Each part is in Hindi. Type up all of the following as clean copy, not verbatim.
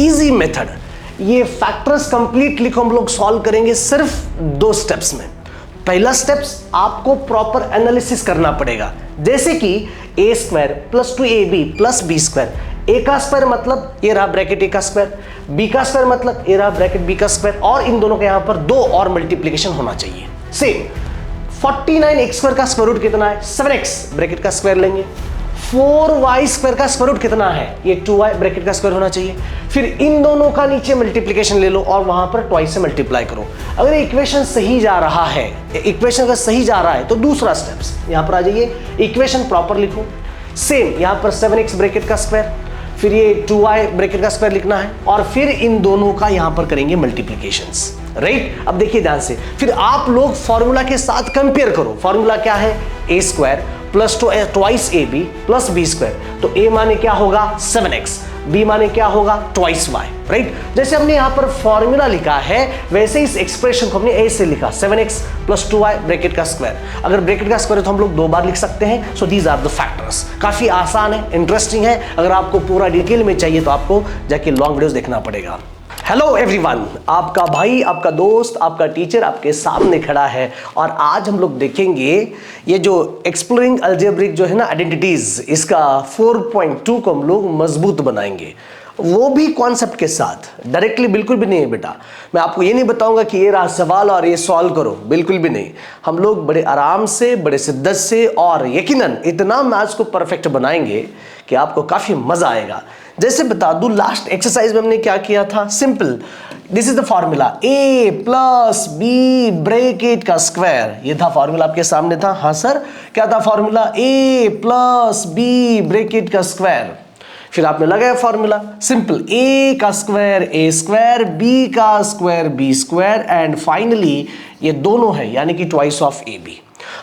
इजी मेथड, ये फैक्टर्स कंप्लीटली को हम लोग सॉल्व करेंगे सिर्फ 2 स्टेप्स में। पहला स्टेप्स आपको प्रॉपर एनालिसिस करना पड़ेगा, जैसे कि a square plus 2ab plus b square, a का स्क्वायर मतलब ये रहा ब्रैकेट a का स्क्वायर, b का स्क्वायर मतलब ये रहा ब्रैकेट b का स्क्वायर, और इन दोनों के यहां पर 2 और मल्टीप्लीकेशन होना चाहिए। सेम 49x स्क्वायर का स्क्वायर रूट कितना है, 7x ब्रैकेट का स्क्वायर लेंगे। 4y स्क्वायर का स्क्वायर रूट कितना है, ये 2y ब्रैकेट का स्क्वायर होना चाहिए। फिर इन दोनों का नीचे मल्टीप्लिकेशन ले लो और वहां पर ट्वाइस से मल्टीप्लाई करो। अगर इक्वेशन सही जा रहा है, इक्वेशन अगर सही जा रहा है तो दूसरा स्टेप्स यहां पर आ जाइए, इक्वेशन प्रॉपर लिखो। सेम यहां पर 7x ब्रैकेट का स्क्वायर, फिर ये 2y ब्रैकेट का स्क्वायर लिखना है, और फिर इन दोनों का यहां पर करेंगे मल्टीप्लिकेशंस, राइट। अब देखिए ध्यान से, फिर आप लोग फॉर्मूला के साथ कंपेयर करो। फॉर्मूला क्या है, a square plus twice ab plus b square, तो a माने क्या होगा 7x, b माने क्या होगा ट्वाइस y, राइट। जैसे हमने यहां पर फॉर्मूला लिखा है वैसे इस एक्सप्रेशन को हमने a से लिखा, 7x प्लस 2y ब्रैकेट का स्क्वायर। अगर ब्रैकेट का स्क्वायर है तो हम लोग 2 बार लिख सकते हैं। So these are the factors. काफी आसान है, इंटरेस्टिंग है। अगर आपको पूरा डिटेल में चाहिए तो आपको जाके लॉन्ग वीडियोस देखना पड़ेगा। हेलो एवरीवन, आपका भाई, आपका दोस्त, आपका टीचर आपके सामने खड़ा है, और आज हम लोग देखेंगे ये जो एक्सप्लोरिंग अलजेब्रिक जो है ना आइडेंटिटीज, इसका 4.2 को हम लोग मजबूत बनाएंगे, वो भी कॉन्सेप्ट के साथ। डायरेक्टली बिल्कुल भी नहीं है बेटा, मैं आपको ये नहीं बताऊंगा कि ये रहा सवाल और ये सॉल्व करो, बिल्कुल भी नहीं। हम लोग बड़े आराम से, बड़े शिद्दत से और यकीनन इतना मैथ्स को परफेक्ट बनाएंगे कि आपको काफी मजा आएगा। जैसे बता दूं, लास्ट एक्सरसाइज में हमने क्या किया था, simple, this is the formula, a plus B bracket का स्क्वायर, ये था फॉर्मूला आपके सामने था। हाँ सर, क्या था formula, a plus B bracket का स्क्वायर। फिर आपने लगाया फॉर्मूला सिंपल, a का स्क्वायर a स्क्वायर, b का square b square, and finally ये दोनों है यानी कि ट्वाइस ऑफ ab।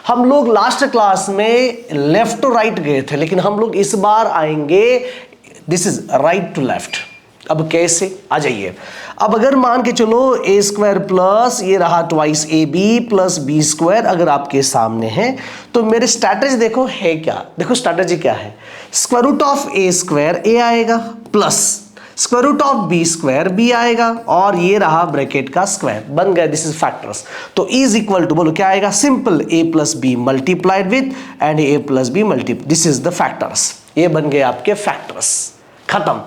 हम लोग लास्ट क्लास में लेफ्ट टू राइट गए थे, लेकिन हम लोग इस बार आएंगे this is right to left. अब कैसे, आ जाइए। अब अगर मान के चलो a स्क्वायर प्लस ये रहा twice ab plus b square अगर आपके सामने है, तो मेरे स्ट्रैटेजी देखो है क्या। देखो स्ट्रैटेजी क्या है, square root of a square a आएगा, plus square root of b square b आएगा, और ये रहा ब्रैकेट का स्क्वायर, बन गया, दिस इज फैक्टर्स। तो इज इक्वल टू बोलो क्या आएगा, simple a plus b multiplied with and a plus b multiply, this is the factors. ये बन गए आपके फैक्टर्स, खत्म।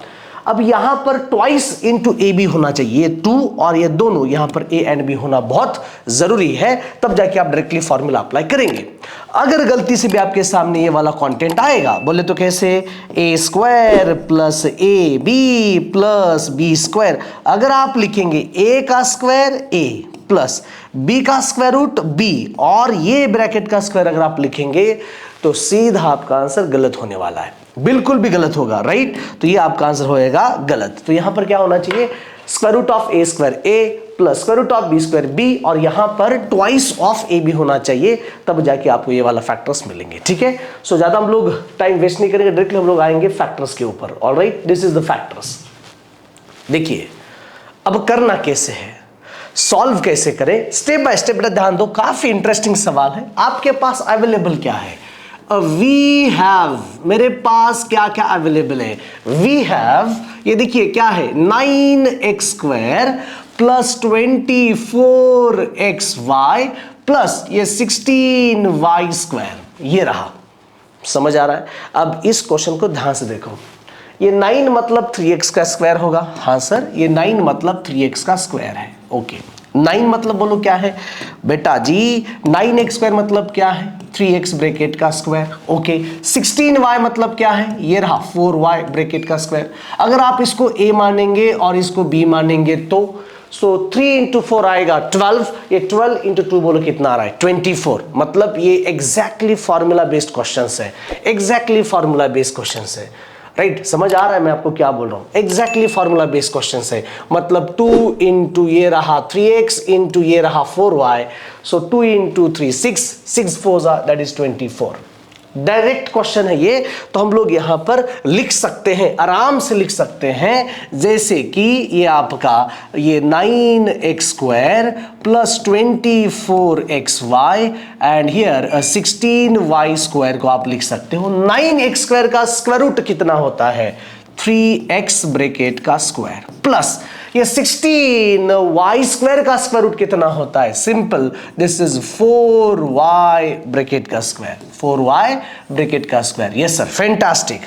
अब यहां पर ट्वाइस इंटू ए बी होना चाहिए 2, और ये दोनों यहां पर a एंड b होना बहुत जरूरी है, तब जाके आप डायरेक्टली फॉर्मूला अप्लाई करेंगे। अगर गलती से भी आपके सामने ये वाला कंटेंट आएगा, बोले तो कैसे, a square plus a B plus B square, अगर आप लिखेंगे a का स्क्वायर a प्लस b का स्क्वायर रूट b, और ये ब्रैकेट का स्क्वायर अगर आप लिखेंगे तो सीधा आपका आंसर गलत होने वाला है, बिल्कुल भी गलत होगा, राइट। तो ये आपका आंसर होएगा गलत। तो यहां पर क्या होना चाहिए, square root of a square a plus square root of b square b, और यहां पर ट्वाइस ऑफ a b होना चाहिए, तब जाके आपको ये वाला फैक्टर्स मिलेंगे, ठीक है। सो ज्यादा हम लोग टाइम वेस्ट नहीं करेंगे, डायरेक्टली हम लोग आएंगे फैक्टर्स के ऊपर। Alright, this is the factors. देखिए अब करना कैसे है, सॉल्व कैसे करें, स्टेप बाय स्टेप ध्यान दो, काफी इंटरेस्टिंग सवाल है। आपके पास अवेलेबल क्या है, वी हैव, मेरे पास क्या क्या अवेलेबल है, वी हैव, ये देखिए क्या है, 9x square plus 24xy plus ये 16y स्क्वायर, ये रहा, समझ आ रहा है। अब इस क्वेश्चन को ध्यान से देखो, ये 9 मतलब 3x का स्क्वायर होगा, हाँ सर, ये 9 मतलब 3x का स्क्वायर है, ओके। 9 मतलब बोलो क्या है बेटा जी, 9x स्क्वायर मतलब क्या है, 3x ब्रैकेट का स्क्वायर, ओके। 16y मतलब क्या है, ये रहा 4y ब्रैकेट का स्क्वायर। अगर आप इसको a मानेंगे और इसको b मानेंगे तो 3 इंटू 4 आएगा 12, ये 12 इंटू 2 बोलो कितना आ रहा है 24। मतलब ये एग्जैक्टली फॉर्मूला बेस्ड क्वेश्चंस है, एग्जैक्टली फॉर्मूला बेस्ड क्वेश्चंस है, राइट। समझ आ रहा है मैं आपको क्या बोल रहा हूं, एग्जैक्टली फॉर्मूला बेस्ड क्वेश्चंस है। मतलब 2 इंटू ये रहा 3x इंटू ये रहा 4y, so 2 into 3 6 4 that is 24। Direct question है ये, तो हम लोग यहां पर लिख सकते हैं, आराम से लिख सकते हैं, जैसे कि ये आपका ये 9x square plus 24xy and here 16y square को आप लिख सकते हो। 9x स्क्वायर का स्क्वायर रूट कितना होता है 3x ब्रैकेट का स्क्वायर प्लस ये 16y स्क्वायर का स्क्वायर रूट कितना होता है? Simple, this is 4y bracket का स्क्वायर, 4y ब्रैकेट का स्क्वायर। Yes sir, fantastic.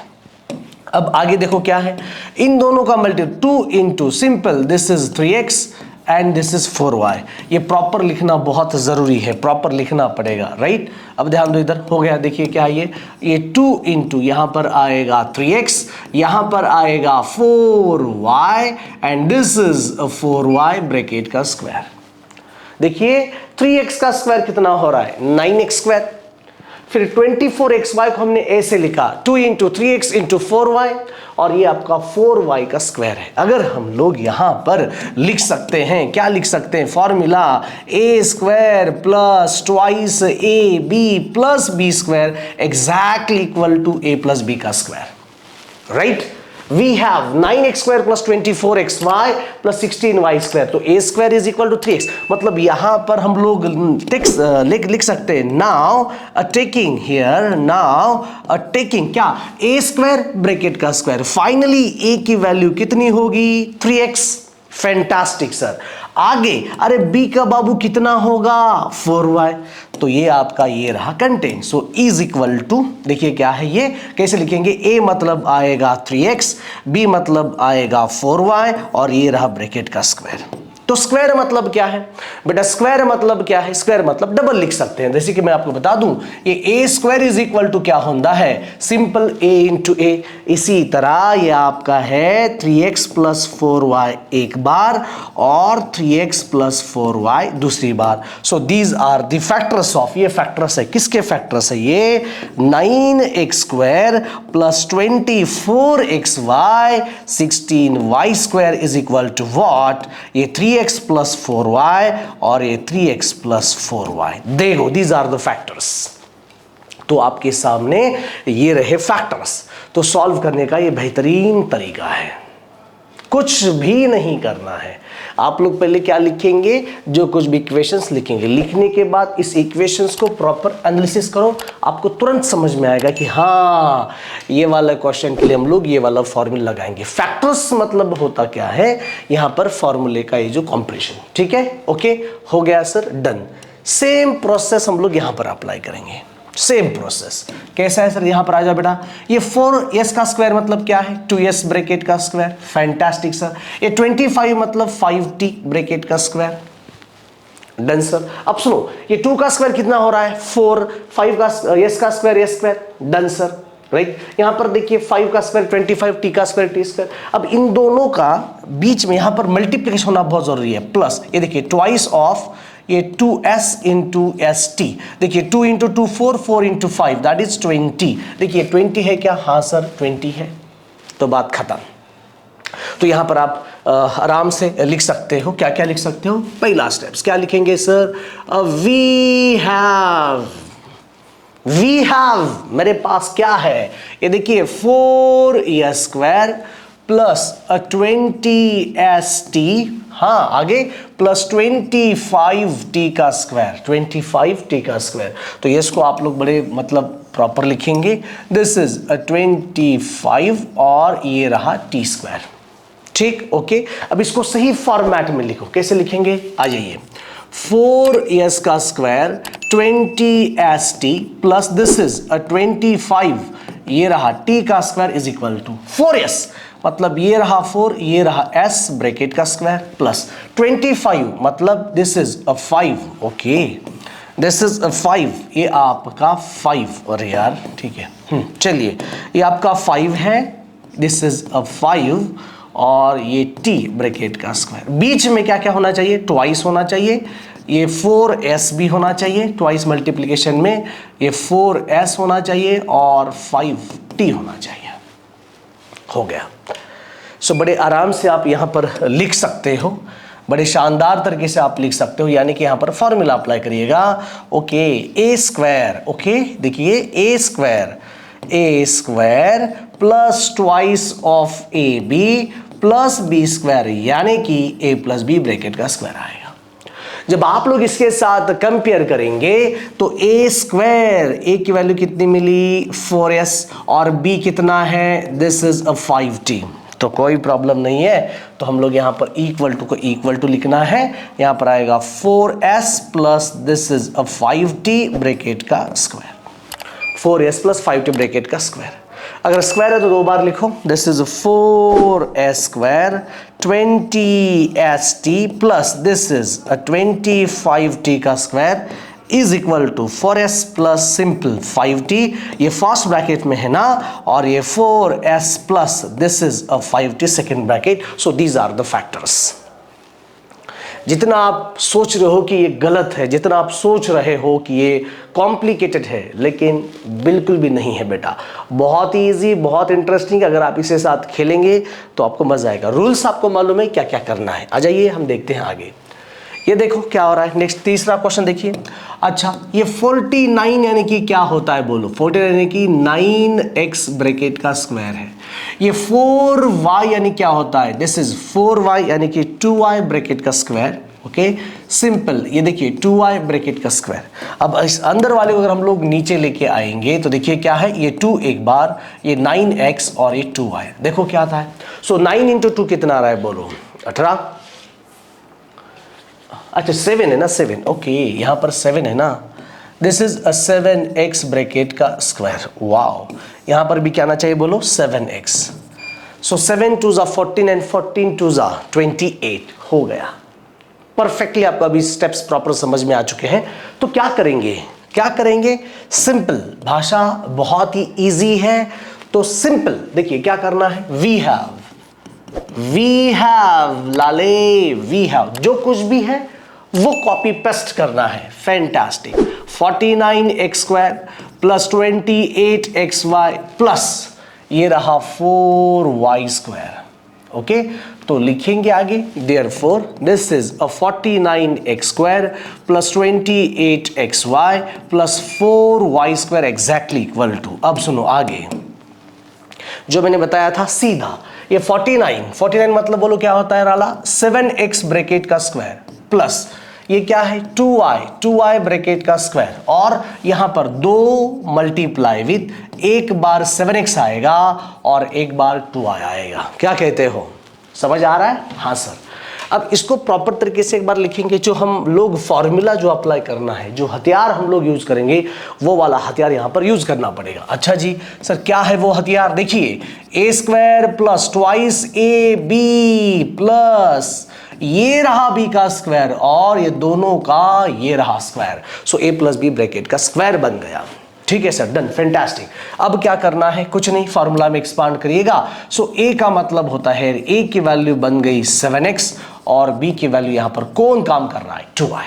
अब आगे देखो क्या है, इन दोनों का multi 2 into simple, this is 3x and this is 4y। ये प्रॉपर लिखना बहुत जरूरी है, प्रॉपर लिखना पड़ेगा, राइट। अब ध्यान दो, इधर हो गया, देखिए क्या है ये 2 इंटू यहां पर आएगा 3x, यहां पर आएगा 4y and this is 4y bracket का स्क्वायर। देखिए 3x का स्क्वायर कितना हो रहा है? 9x square. फिर 24xy को हमने ऐसे लिखा 2 इंटू 3x इंटू 4y और ये आपका 4y का स्क्वायर है। अगर हम लोग यहां पर लिख सकते हैं, क्या लिख सकते हैं? Formula a square plus twice A B plus B square exactly equal to a plus B का square, right. We have 9x square plus 24xy plus 16y square, तो a square is equal to 3x। मतलब यहां पर हम लोग लिख सकते हैं now taking here, now taking क्या? a square ब्रैकेट का स्क्वायर, फाइनली a की वैल्यू कितनी होगी? 3x। Fantastic sir. आगे अरे b का बाबू कितना होगा? 4y। तो ये आपका ये रहा content. So is equal to, देखिए क्या है ये, कैसे लिखेंगे? a मतलब आएगा 3x, b मतलब आएगा 4y और ये रहा ब्रैकेट का स्क्वायर। तो स्क्वायर मतलब क्या है बेटा? स्क्वायर मतलब क्या है? स्क्वायर मतलब डबल लिख सकते हैं। जैसे कि मैं आपको बता दूं, ये a square is equal to क्या होता है? Simple a into a. इसी तरह ये आपका है 3x प्लस 4y एक बार और 3x प्लस 4y दूसरी बार। So these are the factors of, ये फैक्टर्स है, किसके फैक्टर्स है ये? 9x square plus 24xy 16y square is equal to what? ये 3x प्लस 4y और ये 3x प्लस 4y। देखो दीज आर द फैक्टर्स। तो आपके सामने ये रहे फैक्टर्स। तो सॉल्व करने का ये बेहतरीन तरीका है, कुछ भी नहीं करना है। आप लोग पहले क्या लिखेंगे? जो कुछ भी इक्वेशंस लिखेंगे, लिखने के बाद इस इक्वेशंस को प्रॉपर एनालिसिस करो, आपको तुरंत समझ में आएगा कि हाँ ये वाला क्वेश्चन के लिए हम लोग ये वाला फॉर्मूला लगाएंगे। फैक्टर्स मतलब होता क्या है? यहां पर फॉर्मूले का ये जो कंपैरिजन, ठीक है, ओके, हो गया सर, डन। सेम प्रोसेस हम लोग यहां पर अप्लाई करेंगे, सेम प्रोसेस। कैसा है सर? यहां पर आ जाओ बेटा। ये 4s का स्क्वायर मतलब क्या है? 2s ब्रैकेट का स्क्वायर। Fantastic sir. ये 25 मतलब 5t ब्रैकेट का स्क्वायर। Done sir. अब सुनो, ये 2 का स्क्वायर कितना हो रहा है? 4। 5 का s का square s square. Done sir, right. यहां पर देखिए 5 का स्क्वायर 25, t का स्क्वायर t स्क्वायर। अब इन दोनों का बीच में यहां पर मल्टीप्लिकेशन होना बहुत जरूरी है, प्लस ये देखिए ट्वाइस ऑफ ये 2s इंटू एस टी। देखिए 2 इंटू 2 4, 4 इंटू 5 दैट इज 20। देखिए 20 है क्या? हाँ सर 20 है। तो बात खत्म। तो यहां पर आप आराम से लिख सकते हो। क्या क्या लिख सकते हो? पहला स्टेप्स क्या लिखेंगे सर? वी हैव मेरे पास क्या है? ये देखिए 4s स्क्वायर प्लस 20st, हाँ आगे प्लस 25t का स्क्वायर, 25t का स्क्वायर। तो ये इसको आप लोग बड़े मतलब प्रॉपर लिखेंगे। दिस इज 25 और ये रहा t स्क्वायर, ठीक, ओके। अब इसको सही फॉर्मेट में लिखो। कैसे लिखेंगे? आ जाइए। 4s का square 20st plus this is 25, ये रहा t का square is equal to 4s, मतलब ये रहा 4, ये रहा s ब्रैकेट का स्क्वायर प्लस 25 मतलब this is 5, okay, this is 5, ये आपका 5 और यार ठीक है, चलिए ये आपका 5 है, दिस इज 5 और ये t ब्रैकेट का स्क्वायर। बीच में क्या क्या होना चाहिए? ट्वाइस होना चाहिए, ये 4s भी होना चाहिए, ट्वाइस मल्टीप्लिकेशन में ये 4s होना चाहिए और 5t होना चाहिए। हो गया। सो बड़े आराम से आप यहाँ पर लिख सकते हो, बड़े शानदार तरीके से आप लिख सकते हो, यानी कि यहाँ पर फॉर्मूला अप्लाई करिएगा। ओके, ए स्क्वायर, ओके देखिए A square plus twice of A B plus B square, यानी कि ए प्लस बी ब्रैकेट का स्क्वायर आएगा। जब आप लोग इसके साथ कंपेयर करेंगे तो ए स्क्वायर, ए की वैल्यू कितनी मिली 4s, और बी कितना है, दिस इज अ 5t, तो कोई प्रॉब्लम नहीं है। तो हम लोग यहां पर इक्वल टू को इक्वल टू लिखना है, यहां पर आएगा 4s plus this is a 5t bracket का square, 4s plus 5t bracket का स्क्वायर। अगर स्क्वायर है तो 2 बार लिखो, this is 4s square 20st plus this is 25t का square is equal to 4s plus simple 5t, ये फर्स्ट ब्रैकेट में है ना, और ये 4s plus this is 5t second bracket. So these are the factors. जितना आप सोच रहे हो कि ये गलत है, जितना आप सोच रहे हो कि ये कॉम्प्लिकेटेड है, लेकिन बिल्कुल भी नहीं है बेटा, बहुत ही ईजी, बहुत इंटरेस्टिंग। अगर आप इसे साथ खेलेंगे तो आपको मजा आएगा। रूल्स आपको मालूम है क्या क्या करना है। आ जाइए हम देखते हैं आगे। ये देखो क्या हो रहा है। नेक्स्ट तीसरा क्वेश्चन देखिए। अच्छा, ये 49 यानी कि क्या होता है बोलो, 49 यानी कि 9x ब्रैकेट का स्क्वायर है। ये 4y यानी क्या होता है, दिस इज 4y यानी कि 2y ब्रैकेट का स्क्वायर। ओके सिंपल, ये देखिए 2y ब्रैकेट का स्क्वायर। अब इस अंदर वाले को अगर हम लोग नीचे लेके आएंगे तो देखिए क्या है, ये 2 एक बार, ये 9x और ये 2y, देखो क्या था। सो 9 इंटू 2 कितना आ रहा है बोलो, 18। अच्छा 7 है ना, 7, ओके यहां पर 7 है ना, this is a 7x bracket का स्क्वायर। वाओ, यहां पर भी क्या आना चाहिए बोलो, 7x। सो 7 2 जा 14 एंड 14 2 जा 28 हो गया। परफेक्टली आपको अभी स्टेप्स प्रॉपर समझ में आ चुके हैं। तो क्या करेंगे, क्या करेंगे, सिंपल, भाषा बहुत ही इजी है। तो सिंपल देखिए क्या करना है, वी हैव लाले, वी हैव, जो कुछ भी है वो कॉपी पेस्ट करना है। Fantastic. 49x square plus 28xy plus ये रहा 4y स्क्वायर। ओके तो लिखेंगे आगे, therefore this is a 49x square plus 28xy plus 4y square exactly equal to, अब सुनो आगे जो मैंने बताया था सीधा, ये 49 मतलब बोलो क्या होता है राला, 7x ब्रैकेट का स्क्वायर प्लस ये क्या है 2y ब्रैकेट का स्क्वायर, और यहां पर 2 मल्टीप्लाई विथ एक बार 7x आएगा और एक बार 2y आएगा। क्या कहते हो, समझ आ रहा है? हाँ सर। अब इसको प्रॉपर तरीके से एक बार लिखेंगे। जो हम लोग फॉर्मूला जो अप्लाई करना है, जो हथियार हम लोग यूज करेंगे, वो वाला हथियार यहां पर यूज करना पड़ेगा। अच्छा जी सर क्या है वो हथियार, देखिए A square plus twice A B plus ये रहा बी का स्क्वायर और ये दोनों का ये रहा स्क्वायर। सो ए प्लस बी ब्रैकेट का स्क्वायर बन गया। ठीक है सर, डन, फैंटास्टिक। अब क्या करना है, कुछ नहीं, फॉर्मूला में एक्सपांड करिएगा। सो ए का मतलब होता है, ए की वैल्यू बन गई 7x और बी की वैल्यू यहां पर कौन काम कर रहा है, 2y।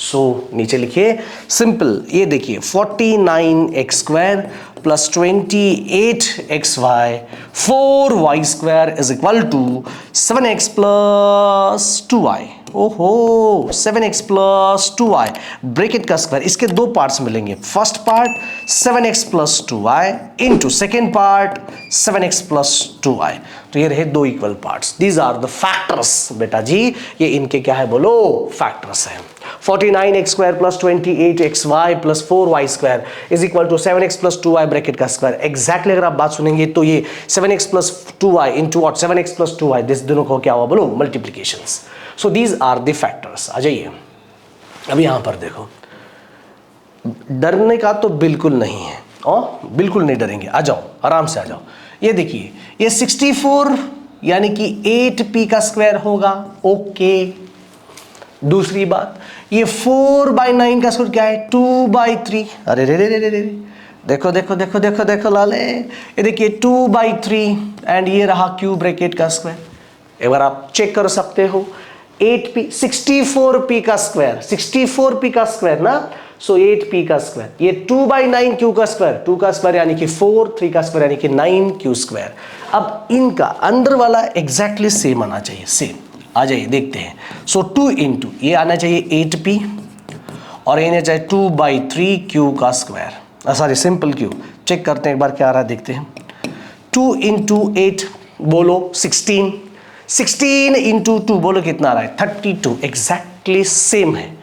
सो नीचे लिखिए सिंपल, ये देखिए 49x square plus 28xy 4y square is equal to 7x plus 2y। ओहो 7x प्लस 2y ब्रैकेट का स्क्वायर, इसके 2 पार्ट्स मिलेंगे। First part 7x plus 2y into second part 7x plus 2y। तो ये रहे 2 equal parts. These are the factors बेटा जी, ये इनके क्या है बोलो, फैक्टर्स है। 49x square plus 28xy plus 4y square is equal to 7x plus 2y bracket का स्क्वायर। एग्जैक्टली अगर आप बात सुनेंगे तो ये 7x plus 2y into what, 7x plus 2y, this दोनों को क्या हुआ बोलो, multiplications. So these are the factors. आ जाइए अब यहां पर देखो, डरने का तो बिल्कुल नहीं है, और बिल्कुल नहीं डरेंगे, आ जाओ आराम से आ जाओ। ये देखिए ये 64 यानी कि 8p का स्क्वायर होगा। ओके दूसरी बात, ये 4/9 का स्क्वायर क्या है, 2/3। अरे रे रे रे रे रे, देखो देखो देखो देखो देखो लाले, ये देखिए 2/3 एंड ये रहा क्यूब ब्रैकेट का स्क्वायर। एक बार आप चेक कर सकते हो, 8p 64p का स्क्वायर, 64p का स्क्वायर ना, सो 8p का स्क्वायर, ये 2/9 क्यू का स्क्वायर, 2 का स्क्वायर यानी कि 4, 3 का स्क्वायर यानी कि 9q स्क्वायर। अब इनका अंदर वाला एग्जैक्टली सेम आना चाहिए, सेम। आ जाइए देखते हैं। सो 2 इंटू ये आना चाहिए 8p और ये आना चाहिए 2/3 का square, sorry simple Q. Check करते हैं एक बार क्या आ रहा है, देखते हैं। 2 इंटू 8 बोलो 16, 16 इंटू 2 बोलो कितना आ रहा है, 32। एग्जैक्ट एग्जैक्टली सेम है।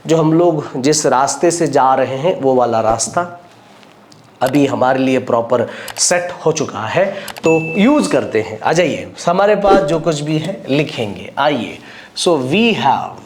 जो हम लोग जिस रास्ते से जा रहे हैं वो वाला रास्ता अभी हमारे लिए प्रॉपर सेट हो चुका है, तो यूज करते हैं। आ जाइए, हमारे पास जो कुछ भी है लिखेंगे। आइए, सो वी हैव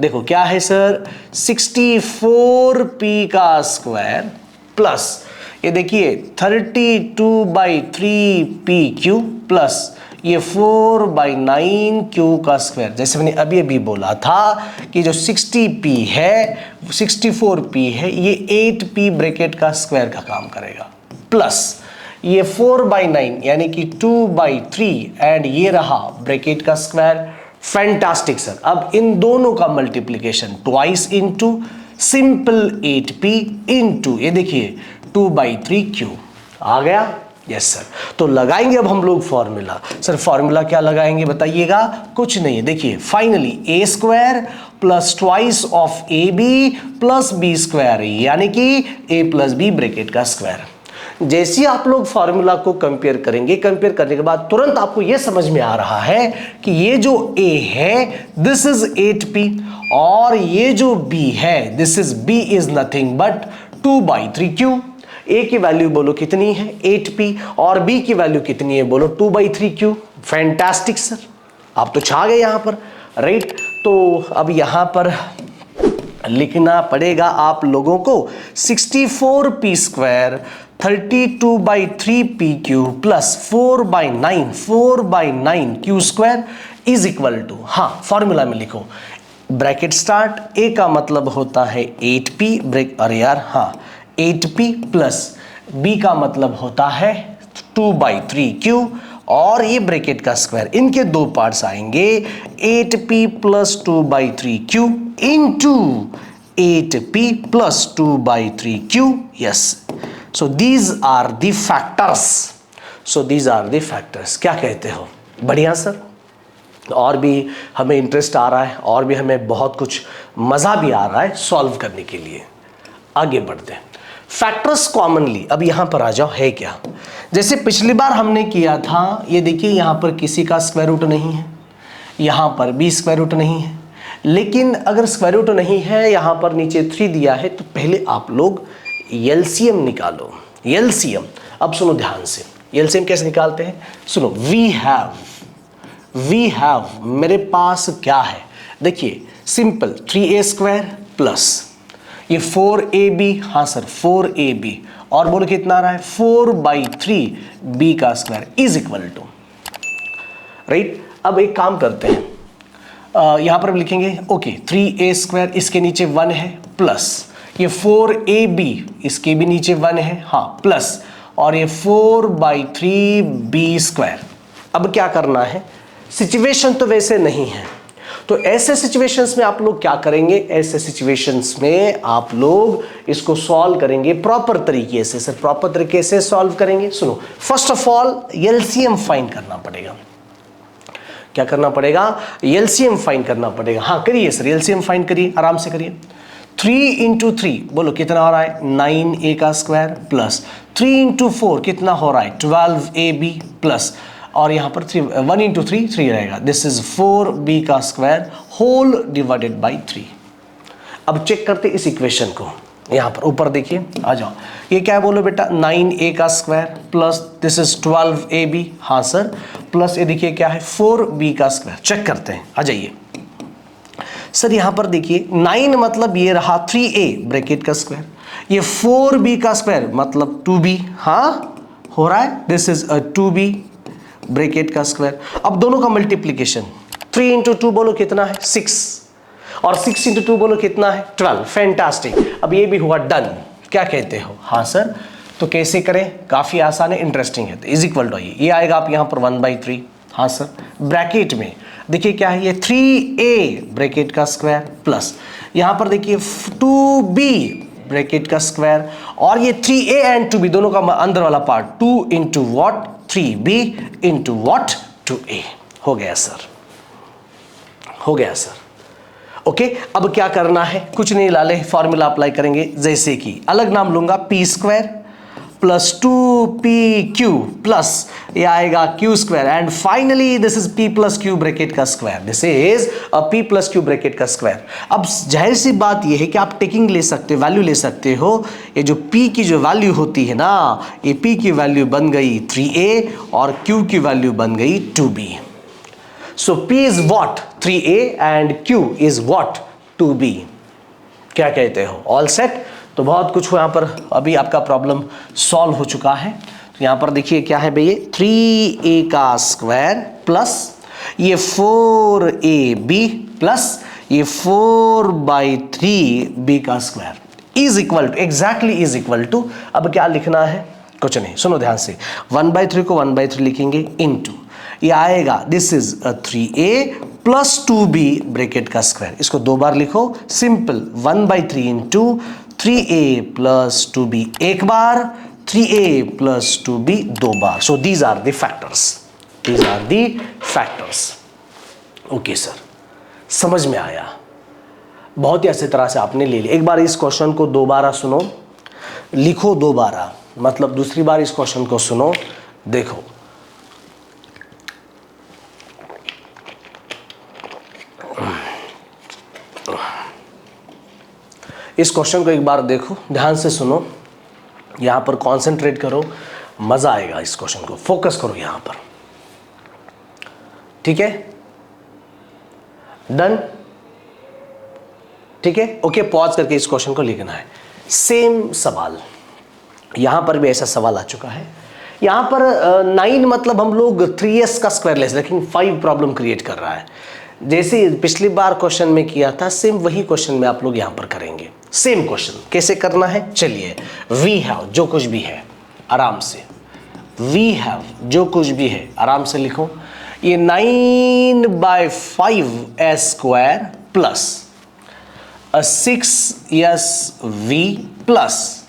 देखो क्या है सर, 64p का स्क्वायर प्लस ये देखिए 32/3pq प्लस ये 4/9q का स्क्वायर। जैसे मैंने अभी अभी बोला था कि जो 60p है 64p है, ये 8p ब्रैकेट का स्क्वायर का काम करेगा, प्लस ये 4/9 यानी कि 2/3 एंड ये रहा ब्रैकेट का स्क्वायर। Fantastic sir. अब इन दोनों का multiplication twice into simple 8p into ये देखिए 2/3q आ गया। Yes sir. तो लगाएंगे अब हम लोग फॉर्मूला। सर फॉर्मूला क्या लगाएंगे बताइएगा? कुछ नहीं है, देखिए finally a square plus twice of ab plus b square यानी कि a प्लस b ब्रैकेट का स्क्वायर। जैसे ही आप लोग फॉर्मूला को कंपेयर करेंगे, कंपेयर करने के बाद तुरंत आपको यह समझ में आ रहा है कि ये जो a है दिस इज 8p और ये जो b है this is b is nothing but 2/3q। a की वैल्यू बोलो कितनी है 8p और b की वैल्यू कितनी है बोलो 2/3q। फैंटास्टिक सर, आप तो छा गए यहां पर, राइट। तो अब यहां पर लिखना पड़ेगा आप लोगों को 64p square 32/3pq plus 4/9q square is equal to, हाँ फॉर्मूला में लिखो ब्रैकेट स्टार्ट, a का मतलब होता है 8p ब्रेक, अरे यार हाँ 8p प्लस b का मतलब होता है 2/3q और ये ब्रैकेट का स्क्वायर। इनके दो पार्ट्स आएंगे 8p plus 2/3q into 8p plus 2/3q। Yes, so these are the factors. क्या कहते हो? बढ़िया सर। और भी हमें इंटरेस्ट आ रहा है और भी हमें बहुत कुछ मजा भी आ रहा है सॉल्व करने के लिए। आगे बढ़ते हैं। फैक्टर्स कॉमनली, अब यहां पर आ जाओ, है क्या? जैसे पिछली बार हमने किया था, ये देखिए यहां पर किसी का स्क्वायर रूट नहीं है, यहां पर भी स्क्वायर रूट नहीं है, लेकिन अगर स्क्वायर रूट नहीं है, यहां पर नीचे 3 दिया है, तो पहले आप लोग एलसीएम निकालो। एलसीएम, अब सुनो ध्यान से, एलसीएम कैसे निकालते हैं सुनो। वी हैव मेरे पास क्या है, देखिए सिंपल 3a स्क्वायर प्लस ये 4ab, हाँ सर 4ab और बोलो कितना आ रहा है 4/3b का square is equal to, right. अब एक काम करते हैं, यहां पर हम लिखेंगे ओके 3a स्क्वायर, इसके नीचे 1 है, प्लस ये 4ab इसके भी नीचे 1 है, हाँ प्लस और ये 4/3b स्क्वायर। अब क्या करना है, सिचुएशन तो वैसे नहीं है, तो ऐसे सिचुएशंस में आप लोग क्या करेंगे, ऐसे सिचुएशंस में आप लोग इसको सॉल्व करेंगे प्रॉपर तरीके से। सर प्रॉपर तरीके से सॉल्व करेंगे, सुनो first of all LCM find करना पड़ेगा। क्या करना पड़ेगा? एलसीएम फाइंड करना पड़ेगा। हाँ करिए सर, एलसीएम फाइंड करिए, आराम से करिए। 3 × 3 बोलो कितना हो रहा है 9a का स्क्वायर प्लस 3 × 4 कितना हो रहा है 12ab प्लस और यहाँ पर 1 × 3 3 रहेगा, दिस इज 4b का स्क्वायर होल डिवाइडेड बाई 3। अब चेक करते इस इक्वेशन को, यहाँ पर ऊपर देखिए आ जाओ, ये क्या है बोलो बेटा 9a का square plus this is 12ab, हाँ सर, प्लस ये देखिए क्या है 4b का स्क्वायर। चेक करते हैं, आ जाइए सर। यहाँ पर देखिए 9 मतलब ये रहा 3a ब्रैकेट का स्क्वायर, ये 4b का स्क्वायर मतलब 2b, हाँ हो रहा है, दिस इज 2b ब्रैकेट का स्क्वायर। अब दोनों का मल्टीप्लीकेशन 3 × 2 बोलो कितना है 6 और 6 × 2 बोलो कितना है 12। फैंटास्टिक, अब ये भी हुआ डन। क्या कहते हो? हाँ सर। तो कैसे करें? काफी आसान है, इंटरेस्टिंग है। तो इज इक्वल टू ये आएगा आप यहाँ पर 1/3, हाँ सर, ब्रैकेट में देखिए क्या है ये 3a ब्रैकेट का स्क्वायर प्लस यहाँ पर देखिए 2b ब्रैकेट का स्क्वायर और ये 3a एंड 2b दोनों का अंदर वाला part 2 × what 3b into what 2a। हो गया सर, हो गया सर। ओके, अब क्या करना है, कुछ नहीं लाले, फॉर्मूला अप्लाई करेंगे। जैसे कि अलग नाम लूंगा p square plus 2pq plus ये आएगा q square and finally this is p plus q bracket का square, this is a p plus q bracket का स्क्वायर। अब जाहिर सी बात ये है कि आप टेकिंग ले सकते हो, वैल्यू ले सकते हो। ये जो p की जो वैल्यू होती है ना, ये p की वैल्यू बन गई 3a और q की वैल्यू बन गई 2b। So p is what 3a and q is what 2b। क्या कहते हो? All set. तो बहुत कुछ यहाँ पर अभी आपका प्रॉब्लम सॉल्व हो चुका है। तो यहाँ पर देखिए क्या है भैया, 3a का स्क्वायर प्लस ये 4ab प्लस ये 4/3b का square is equal to, exactly is equal to, अब क्या लिखना है? कुछ नहीं, सुनो ध्यान से, 1/3 को 1/3 लिखेंगे इनटू ये आएगा this is 3a plus 2b bracket का स्क्वायर। इसको दो बार लिखो, simple 1/3 into 3a plus 2b एक बार, 3a प्लस 2b दो बार। So these are the factors, these are the factors. Okay sir, समझ में आया? बहुत ही अच्छी तरह से आपने ले लिया। एक बार इस क्वेश्चन को दोबारा सुनो, लिखो दोबारा, मतलब दूसरी बार इस क्वेश्चन को सुनो, देखो इस क्वेश्चन को एक बार देखो, ध्यान से सुनो, यहां पर कंसंट्रेट करो, मजा आएगा इस क्वेश्चन को, फोकस करो यहां पर, ठीक है? डन? ठीक है, ओके। पॉज करके इस क्वेश्चन को लिखना है। सेम सवाल यहां पर भी ऐसा सवाल आ चुका है। यहां पर 9 मतलब हम लोग 3s का स्क्वायर ले, लेकिन 5 प्रॉब्लम क्रिएट कर रहा है। जैसे पिछली बार क्वेश्चन में किया था, सेम वही क्वेश्चन में आप लोग यहां पर करेंगे। सेम क्वेश्चन कैसे करना है, चलिए, वी हैव जो कुछ भी है आराम से, वी हैव जो कुछ भी है आराम से लिखो। ये 9/5 square plus 6sv plus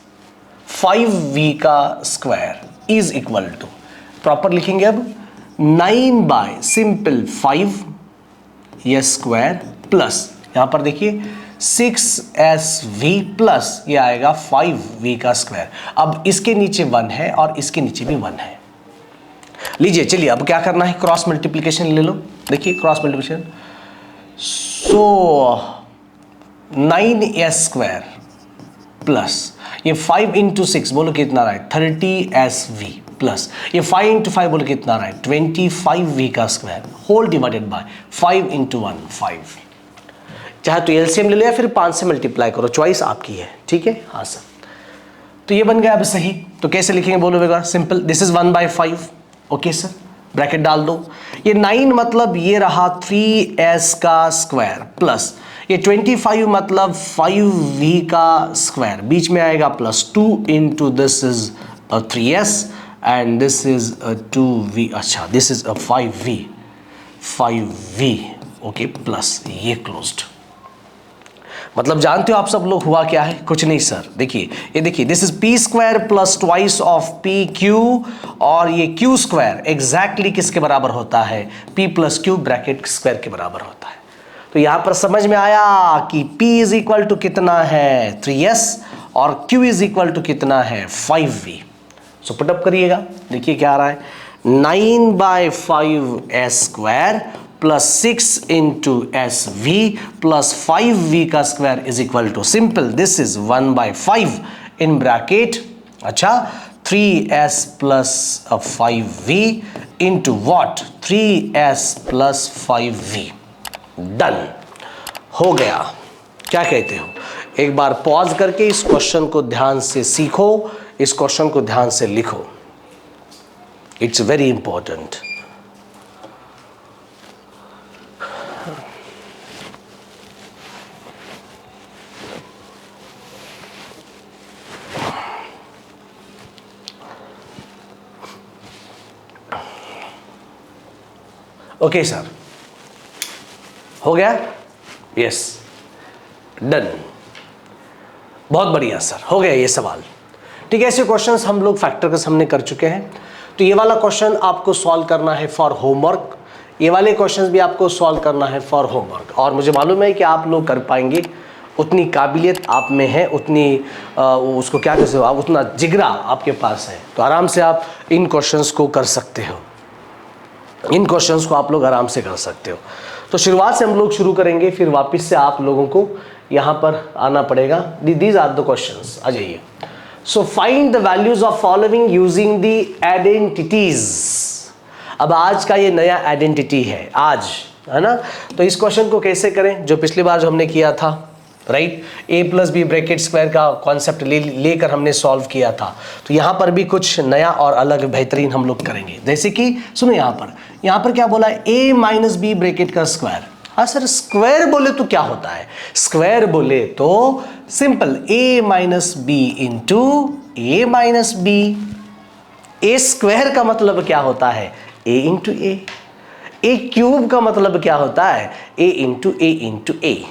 5v का square is equal to, proper लिखेंगे अब, 9 सिंपल 5 ये स्क्वायर प्लस यहां पर देखिए 6sv प्लस ये आएगा 5v का स्क्वायर। अब इसके नीचे 1 है और इसके नीचे भी 1 है। लीजिए, चलिए अब क्या करना है, क्रॉस मल्टीप्लिकेशन ले लो। देखिए क्रॉस मल्टीप्लिकेशन, सो 9s स्क्वायर प्लस ये 5 इंटू 6 बोलो कितना राइट, 30sv प्लस ये 5 इंटू 5 बोलो कितना राइट, 25v का square whole divided by 5 into 1 5। चाहे तो एलसीएम ले लो या फिर 5 से मल्टीप्लाई करो, चॉइस आपकी है, ठीक है? हाँ सर, तो ये बन गया अब सही। तो कैसे लिखेंगे बोलो बेगा, simple, this is 1/5। Okay sir, bracket डाल दो। ये 9 मतलब ये रहा 3s का स्क्वायर प्लस ये 25 मतलब 5v का स्क्वायर, बीच में आएगा plus 2 into this is 3s and this is 2v, अच्छा this is 5v okay plus ये क्लोज्ड। मतलब जानते हो आप सब लोग हुआ क्या है, कुछ नहीं सर, देखिए ये देखिए, this is p square plus twice of pq और ये q स्क्वायर एग्जैक्टली किसके बराबर होता है, p plus q bracket square के बराबर होता है। तो यहां पर समझ में आया कि p इज इक्वल टू कितना है 3s और q इज इक्वल टू कितना है 5v। सो पुटअप करिएगा, देखिए क्या आ रहा है, 9/5s square plus 6 into sv plus 5v का square is equal to, simple, this is 1/5 in bracket, अच्छा 3s plus 5v into what, 3s plus 5v। Done हो गया। क्या कहते हो? एक बार पॉज करके इस क्वेश्चन को ध्यान से सीखो, इस क्वेश्चन को ध्यान से लिखो, it's very important. Okay sir, हो गया? यस, डन, बहुत बढ़िया सर, हो गया ये सवाल। ठीक है, ऐसे क्वेश्चंस हम लोग फैक्टर के सामने कर चुके हैं। तो ये वाला क्वेश्चन आपको सॉल्व करना है फॉर होमवर्क, ये वाले क्वेश्चंस भी आपको सॉल्व करना है फॉर होमवर्क, और मुझे मालूम है कि आप लोग कर पाएंगे उतनी काबिलियत आप में है, उतनी उसको क्या कहते हो आप, उतना जिगरा आपके पास है, तो आराम से आप इन क्वेश्चंस को कर सकते हो, इन क्वेश्चंस को आप लोग आराम से कर सकते हो। तो शुरुआत से हम लोग शुरू करेंगे, फिर वापस से आप लोगों को यहाँ पर आना पड़ेगा। दीज आर द क्वेश्चंस, आ जाइए। So find the values of following using the identities. अब आज का ये नया आइडेंटिटी है, आज है ना, तो इस क्वेश्चन को कैसे करें, जो पिछली बार जो हमने किया था, राइट, ए प्लस बी ब्रैकेट स्क्वायर का कॉन्सेप्ट लेकर हमने सॉल्व किया था। तो यहाँ पर भी कुछ नया और अलग बेहतरीन हम लोग करेंगे। जैसे कि सुनो, यहाँ पर क्या बोला है, ए माइनस बी ब्रैकेट का स्क्वायर। हाँ सर, स्क्वायर बोले तो क्या होता है, स्क्वायर बोले तो सिंपल ए माइनस बी इंटू ए माइनस बी। ए स्क्वायर का मतलब क्या होता है, ए इंटू ए। ए क्यूब का मतलब क्या होता है, ए इंटू ए इंटू ए।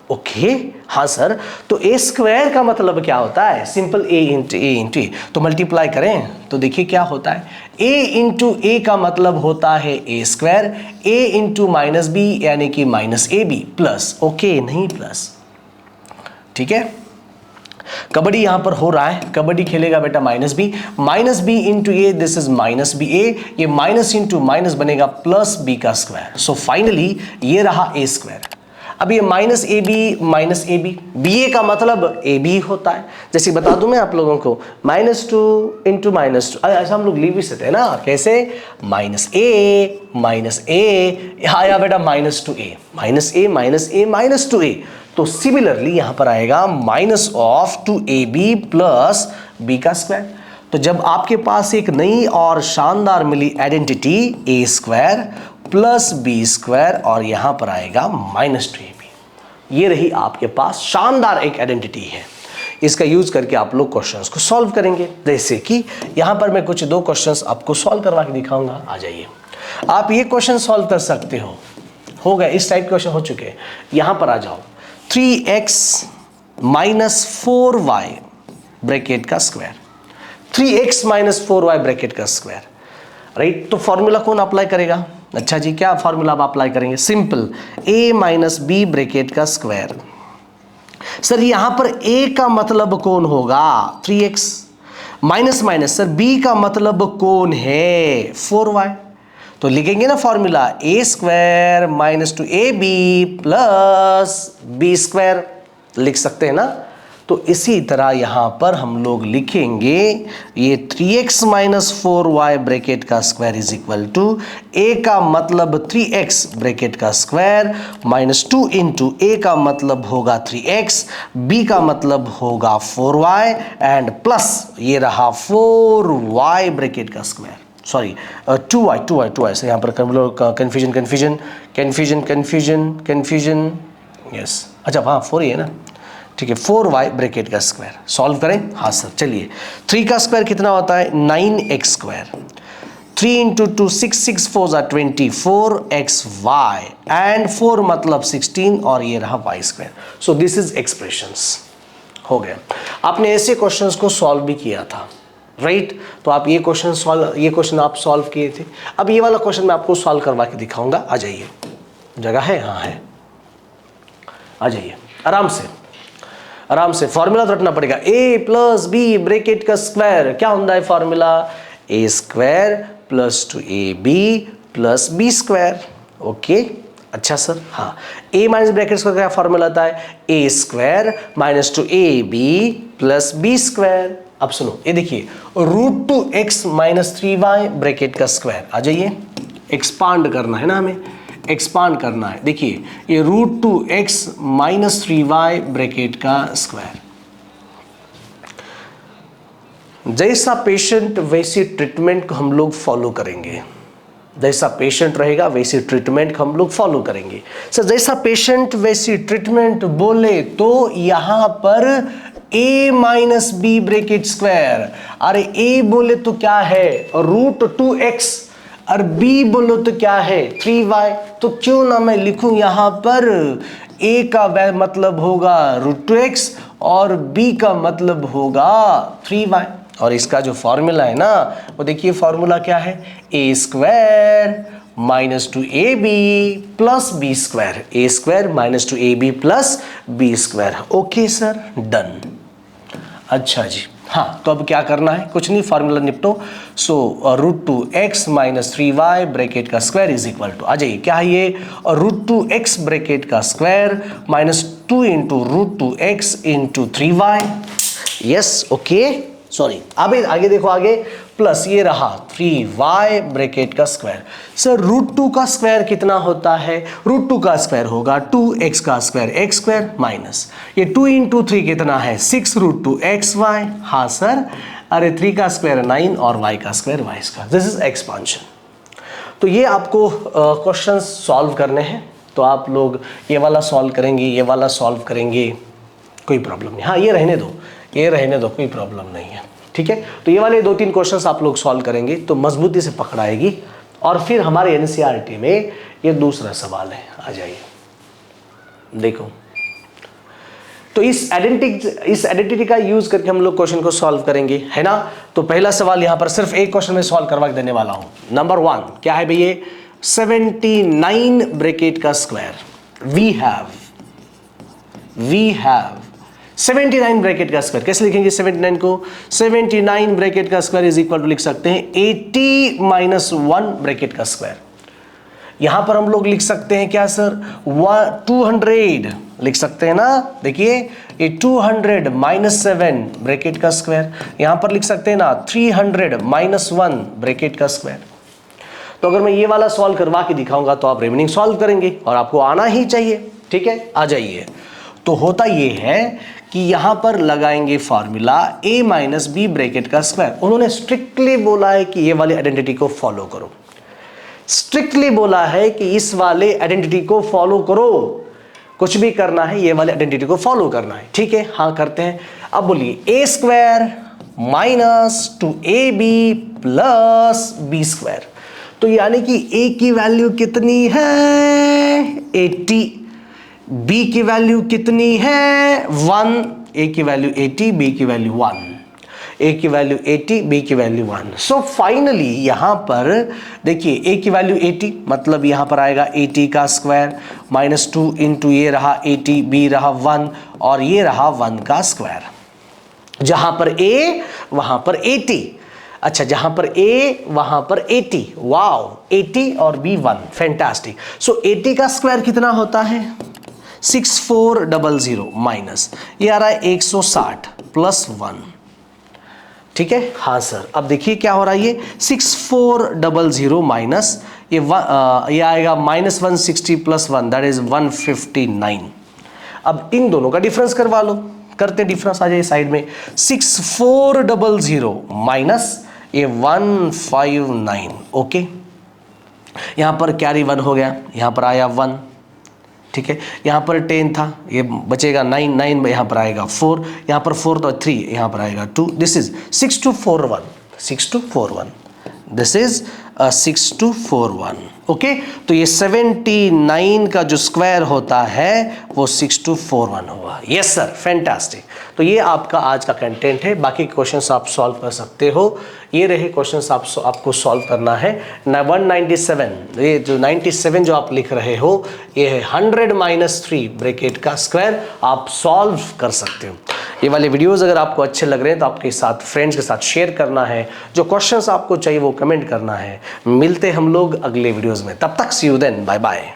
ओके, हाँ सर, तो ए स्क्वायर का मतलब क्या होता है, सिंपल ए इंटू ए। तो मल्टीप्लाई करें तो देखिए क्या होता है, ए इंटू ए का मतलब होता है A square, A into minus B यानी कि minus A B plus, okay नहीं प्लस, ठीक है। कबड्डी यहां पर हो रहा है, कबड्डी खेलेगा बेटा minus B into A, this is minus B A, ये माइनस इंटू माइनस बनेगा प्लस बी का स्क्वायर। सो फाइनली ये रहा ए स्क्वायर। अब ये minus A B, B A का मतलब ए बी होता है। जैसे बता दूं मैं आप लोगों को, -2 इंटू -2, ऐसा हम लोग लिख भी सकते हैं ना, कैसे, माइनस ए आया बेटा -2a, तो सिमिलरली यहां पर आएगा -2ab प्लस बी का स्क्वायर। तो जब आपके पास एक नई और शानदार मिली आइडेंटिटी ए स्क्वायर प्लस बी स्क्वायर और यहां पर आएगा -2ab, ये रही आपके पास शानदार एक आइडेंटिटी है। इसका यूज करके आप लोग क्वेश्चंस को सॉल्व करेंगे। जैसे कि यहां पर मैं कुछ 2 क्वेश्चंस आपको सॉल्व करवा के दिखाऊंगा। आ जाइए, आप ये क्वेश्चन सॉल्व कर सकते हो गए, इस टाइप के क्वेश्चन हो चुके हैं। यहां पर आ जाओ, 3x माइनस 4y ब्रैकेट का square, 3x minus 4y bracket का स्क्वायर, राइट। तो फॉर्मूला कौन अप्लाई करेगा, अच्छा जी, क्या फॉर्मूला आप अप्लाई करेंगे, simple a minus B bracket का स्क्वायर। सर यहां पर a का मतलब कौन होगा, 3x minus minus, sir b का मतलब कौन है, 4y। तो लिखेंगे ना formula, a square minus 2ab plus B square, लिख सकते हैं ना। तो इसी तरह यहां पर हम लोग लिखेंगे, ये 3x माइनस 4y ब्रैकेट का square is equal to a का मतलब 3x ब्रैकेट का स्क्वायर माइनस 2 इंटू a का मतलब होगा 3x, b का मतलब होगा 4y एंड प्लस ये रहा 4y ब्रैकेट का स्क्वायर, सॉरी 2y से यहाँ पर कंफ्यूजन, यस, अच्छा हाँ 4 ही है ना, ठीक है, 4y ब्रैकेट का स्क्वायर। सॉल्व करें, हाँ सर, चलिए। 3 का स्क्वायर कितना होता है, 9x square, 3 into 2 6 4 24xy and 4 मतलब 16 और ये रहा y square. So this is expressions, हो गया। आपने ऐसे क्वेश्चंस को सॉल्व भी किया था, राइट। तो आप ये क्वेश्चन आप सॉल्व किए थे। अब ये वाला क्वेश्चन मैं आपको सॉल्व करवा के दिखाऊंगा। आ जाइए, जगह है, हाँ है, आ जाइए, आराम से फॉर्मूला तो रटना पड़ेगा, a प्लस बी ब्रैकेट का स्क्वायर क्या होता है formula, a square plus 2ab plus B square, okay. अच्छा सर, हाँ, a माइनस ब्रैकेट स्क्वायर का फॉर्मूला आता है a square minus 2ab plus B square. अब सुनो, ये देखिए, √2x माइनस 3y ब्रैकेट का स्क्वायर। आ जाइए, एक्सपांड करना है ना, हमें एक्सपांड करना है। देखिए ये √2x माइनस 3y ब्रैकेट का स्क्वायर। जैसा पेशेंट वैसी ट्रीटमेंट को हम लोग फॉलो करेंगे, जैसा पेशेंट रहेगा वैसी ट्रीटमेंट हम लोग फॉलो करेंगे। सर जैसा पेशेंट वैसी ट्रीटमेंट बोले तो यहां पर a minus B bracket square, अरे a बोले तो क्या है √2x और b बोलो तो क्या है 3y, तो क्यों ना मैं लिखूं यहां पर a का मतलब होगा √2x और b का मतलब होगा 3y। और इसका जो फॉर्मूला है ना, वो देखिए फॉर्मूला क्या है, a square minus two A B plus B square, A square minus two A B plus B square. Okay sir, done. अच्छा जी, हाँ तो अब क्या करना है, कुछ नहीं, फॉर्मूला निपटो। So root two X minus 3y bracket का स्क्वायर इज इक्वल टू, आ जाइए क्या है ये, रूट टू एक्स ब्रैकेट का square minus 2 into root two X into 3y। Yes, okay, sorry अभी आगे देखो, आगे प्लस ये रहा 3y ब्रैकेट का स्क्वायर। सर रूट टू का स्क्वायर कितना होता है, रूट टू का स्क्वायर होगा 2x का स्क्वायर एक्स स्क्वायर माइनस ये 2 इंटू 3 कितना है 6 रूट टू एक्स वाई। हाँ सर, अरे 3 का स्क्वायर 9 और y का square y square, this is expansion. तो ये आपको क्वेश्चन सॉल्व करने हैं, तो आप लोग ये वाला सॉल्व करेंगे, ये वाला सॉल्व करेंगे, कोई प्रॉब्लम नहीं। हाँ ये रहने दो, ये रहने दो, कोई प्रॉब्लम नहीं है, ठीक है। तो ये वाले 2-3 क्वेश्चंस आप लोग सॉल्व करेंगे तो मजबूती से पकड़ाएगी। और फिर हमारे एनसीईआरटी में ये दूसरा सवाल है, आ जाइए देखो। तो इस आइडेंटिटी का यूज करके हम लोग क्वेश्चन को सॉल्व करेंगे, है ना। तो पहला सवाल यहां पर सिर्फ एक क्वेश्चन में सॉल्व करवा देने वाला हूं। नंबर 1 क्या है भैया, 79 ब्रैकेट का स्क्वायर। वी हैव 79 ब्रैकेट का स्क्वायर, कैसे लिखेंगे 79 को, 79 ब्रैकेट का स्क्वायर इज इक्वल टू लिख सकते हैं 80 माइनस 1 ब्रैकेट का स्क्वायर। यहां पर हम लोग लिख सकते हैं क्या सर, 200 लिख सकते हैं ना। देखिए ये 200 माइनस 7 ब्रैकेट का स्क्वायर, यहां पर लिख सकते हैं ना 300 माइनस 1 ब्रैकेट का स्क्वायर। तो अगर मैं ये वाला सॉल्व करवा के दिखाऊंगा तो आप रिमेनिंग सॉल्व करेंगे और आपको आना ही चाहिए, ठीक है। आ जाइए, तो होता ये है कि यहां पर लगाएंगे formula a minus B bracket का स्क्वायर। उन्होंने स्ट्रिक्टली बोला है कि ये वाली आइडेंटिटी को फॉलो करो, स्ट्रिक्टली बोला है कि इस वाले आइडेंटिटी को फॉलो करो, कुछ भी करना है ये वाले आइडेंटिटी को फॉलो करना है, ठीक है। हाँ करते हैं। अब बोलिए a square minus two A B plus B square, तो यानी कि a की वैल्यू कितनी है 80, b की वैल्यू कितनी है 1, a की वैल्यू 80, b की वैल्यू 1, a की वैल्यू 80, b की वैल्यू 1। सो फाइनली यहां पर देखिए a की वैल्यू 80, मतलब यहां पर आएगा 80 का स्क्वायर माइनस 2 इंटू ये रहा 80, b रहा 1 और ये रहा 1 का स्क्वायर। जहां पर a वहां पर 80, अच्छा जहां पर a वहां पर 80, वाओ 80 और b 1, फैंटास्टिक। सो 80 का स्क्वायर कितना होता है 6400 माइनस ये आ रहा है 160 प्लस 1, ठीक है। हाँ सर, अब देखिए क्या हो रहा है, ये 6400 माइनस ये आएगा माइनस 160 प्लस 1 दैट इज 159। अब इन दोनों का डिफरेंस करवा लो, करते डिफरेंस, आ जाए साइड में 6400 माइनस ये 159, ओके। यहां पर कैरी 1 हो गया, यहां पर आया 1, ठीक है। यहाँ पर 10 था, ये बचेगा 9, 9 यहाँ पर आएगा 4, यहाँ पर 4 तो 3, यहाँ पर आएगा 2, this is 6241, 6241, this is 6241, okay. तो ये 79 का जो स्क्वायर होता है वो 6241 हुआ। Yes sir, fantastic. तो ये आपका आज का कंटेंट है, बाकी क्वेश्चंस आप सॉल्व कर सकते हो। ये रहे क्वेश्चंस आपको सॉल्व करना है। 197, ये जो 97 जो आप लिख रहे हो ये है 100 माइनस 3 ब्रैकेट का स्क्वायर, आप सॉल्व कर सकते हो। ये वाले वीडियोस अगर आपको अच्छे लग रहे हैं तो आपके साथ फ्रेंड्स के साथ शेयर करना है, जो क्वेश्चंस आपको चाहिए वो कमेंट करना है। मिलते हम लोग अगले वीडियोस में, तब तक सी यू देन, बाय बाय।